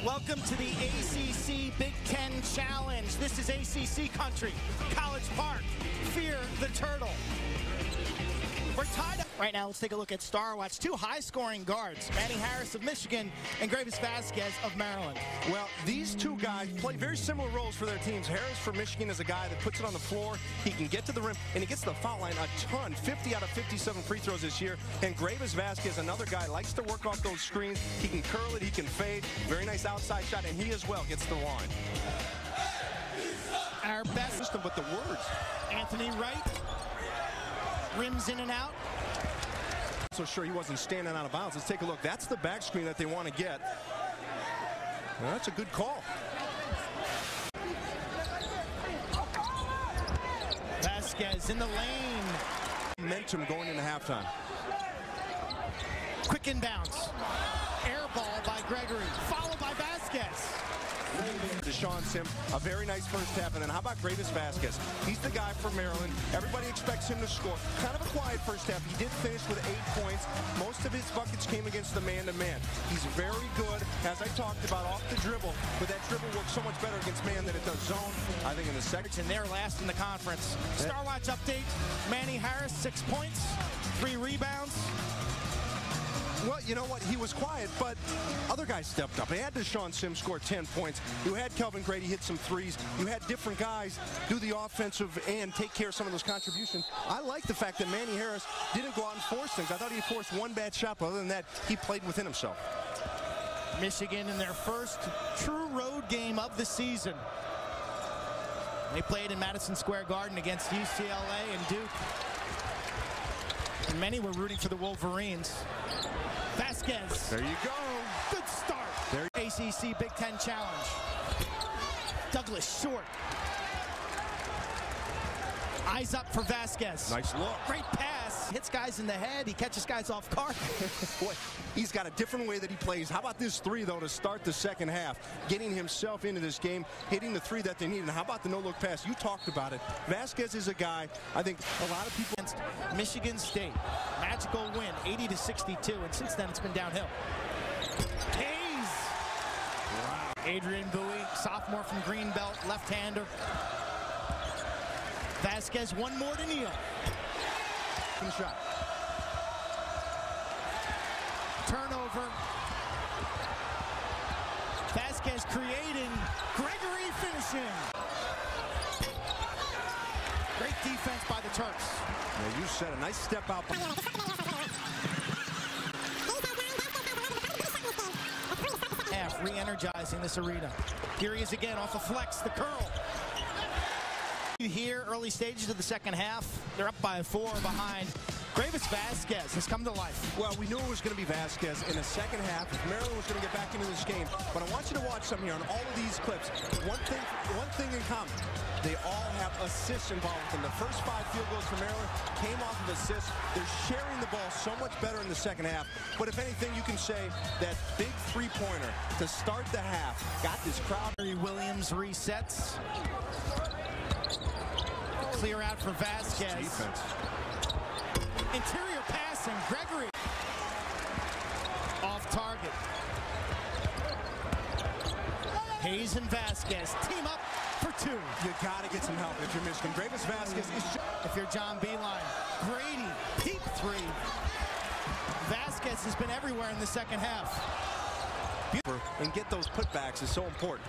Welcome to the ACC Big Ten Challenge. This is ACC country. College Park. Fear the Turtle. We're tied up. Right now, let's take a look at Star Watch. Two high-scoring guards, Manny Harris of Michigan and Greivis Vasquez of Maryland. Well, these two guys play very similar roles for their teams. Harris for Michigan is a guy that puts it on the floor. He can get to the rim, and he gets to the foul line a ton. 50 out of 57 free throws this year. And Greivis Vasquez, another guy, likes to work off those screens. He can curl it, he can fade. Very nice outside shot, and he as well gets the line. Our best System, but the words. Anthony Wright. Rims in and out. So sure he wasn't standing out of bounds. Let's take a look. That's the back screen that they want to get. Well, that's a good call. Vasquez in the lane. Momentum going into halftime. Quick inbounds. Air ball by Gregory. Followed by Vasquez. Deshaun Sim, a very nice first half. And then how about Greivis Vasquez? He's the guy for Maryland. Everybody expects him to score. Kind of a quiet first half. He did finish with 8 points. Most of his buckets came against the man-to-man. He's very good, as I talked about, off the dribble. But that dribble works so much better against man than it does zone. I think in the second. And they're last in the conference. Star Watch update. Manny Harris, 6 points, 3 rebounds. Well, you know what? He was quiet, but other guys stepped up. They had Deshaun Sims score 10 points. You had Kelvin Grady hit some threes. You had different guys do the offensive and take care of some of those contributions. I like the fact that Manny Harris didn't go out and force things. I thought he forced one bad shot, but other than that, he played within himself. Michigan in their first true road game of the season. They played in Madison Square Garden against UCLA and Duke. And many were rooting for the Wolverines. Vasquez. There you go. Good start. ACC Big Ten Challenge. Douglas short. Eyes up for Vasquez. Nice look. Great pass. Hits guys in the head. He catches guys off guard. Boy, he's got a different way that he plays. How about this three, though, to start the second half? Getting himself into this game, hitting the three that they need. And how about the no-look pass? You talked about it. Vasquez is a guy, I think a lot of people... Against Michigan State. Magical win, 80-62. And since then, it's been downhill. Hayes. Wow. Adrian Bowie, sophomore from Greenbelt, left-hander. Vasquez, one more to kneel. Shot. Turnover. Vasquez creating. Gregory finishing. Great defense by the Turks. Yeah, you said a nice step out. Half re-energizing this arena. Here he is again off a flex, the curl. Here, early stages of the second half, they're up by 4 behind. Greivis Vasquez has come to life. Well, we knew it was going to be Vasquez in the second half. If Maryland was going to get back into this game. But I want you to watch something here on all of these clips. One thing in common. They all have assists involved with them. The first 5 field goals for Maryland came off of assists. They're sharing the ball so much better in the second half. But if anything, you can say that big three-pointer to start the half got this crowd. Williams resets. Clear out for Vasquez. Defense. Interior passing, Gregory. Off target. Hayes and Vasquez team up for 2. You got to get some help if you're Michigan. Greivis Vasquez is... If you're John Beilein. Grady, deep 3. Vasquez has been everywhere in the second half. And get those putbacks is so important.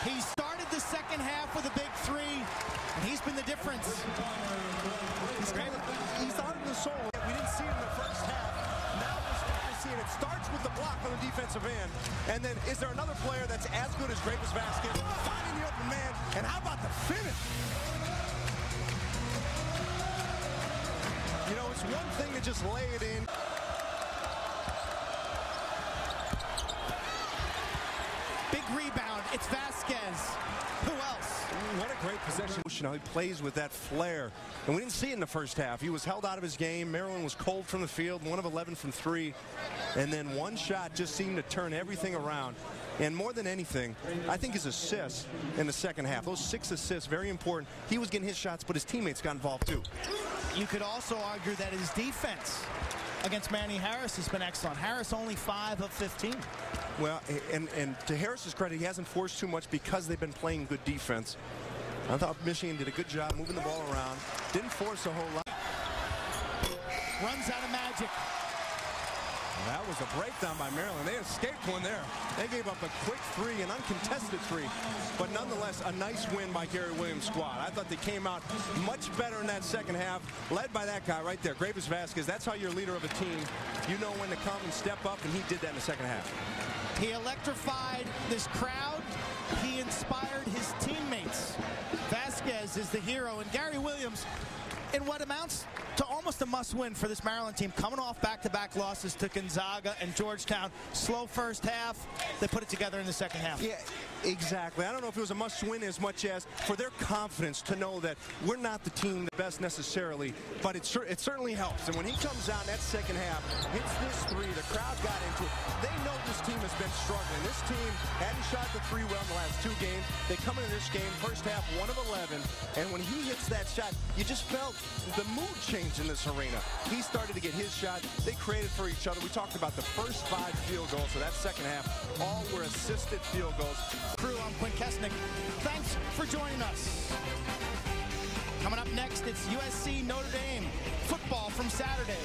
He started the second half with a big 3, and he's been the difference. He's out of the soul. We didn't see it in the first half. Now we're starting to see it. It starts with the block on the defensive end. And then is there another player that's as good as Greivis Vasquez? Finding the open man. And how about the finish? You know, it's one thing to just lay it in. Big rebound. It's Vasquez. Who else? What a great possession. You know, he plays with that flair. And we didn't see it in the first half. He was held out of his game. Maryland was cold from the field, 1 of 11 from 3. And then one shot just seemed to turn everything around. And more than anything, I think his assists in the second half, those 6 assists, very important. He was getting his shots, but his teammates got involved too. You could also argue that his defense against Manny Harris has been excellent. Harris only 5 of 15. Well, and to Harris's credit, he hasn't forced too much because they've been playing good defense. I thought Michigan did a good job moving the ball around. Didn't force a whole lot. Runs out of magic. That was a breakdown by Maryland. They escaped one there. They gave up a quick 3, an uncontested 3. But nonetheless, a nice win by Gary Williams' squad. I thought they came out much better in that second half, led by that guy right there, Greivis Vasquez. That's how you're a leader of a team. You know when to come and step up, and he did that in the second half. He electrified this crowd. He inspired his teammates. Vasquez is the hero, and Gary Williams, in what amounts to almost a must-win for this Maryland team, coming off back-to-back losses to Gonzaga and Georgetown. Slow first half. They put it together in the second half. Yeah, exactly. I don't know if it was a must-win as much as for their confidence to know that we're not the team the best necessarily, but it certainly helps. And when he comes out in that second half, hits this 3, the crowd got into it. They know this team has been struggling. This team hadn't shot the 3 well in the last 2 games. They come into this game, first half, 1 of 11, and when he hits that shot, you just felt the mood change in this arena. He started to get his shot. They created for each other. We talked about the first 5 field goals of that second half. All were assisted field goals. Crew, I'm Quinn Kesnick. Thanks for joining us. Coming up next, it's USC Notre Dame football from Saturday.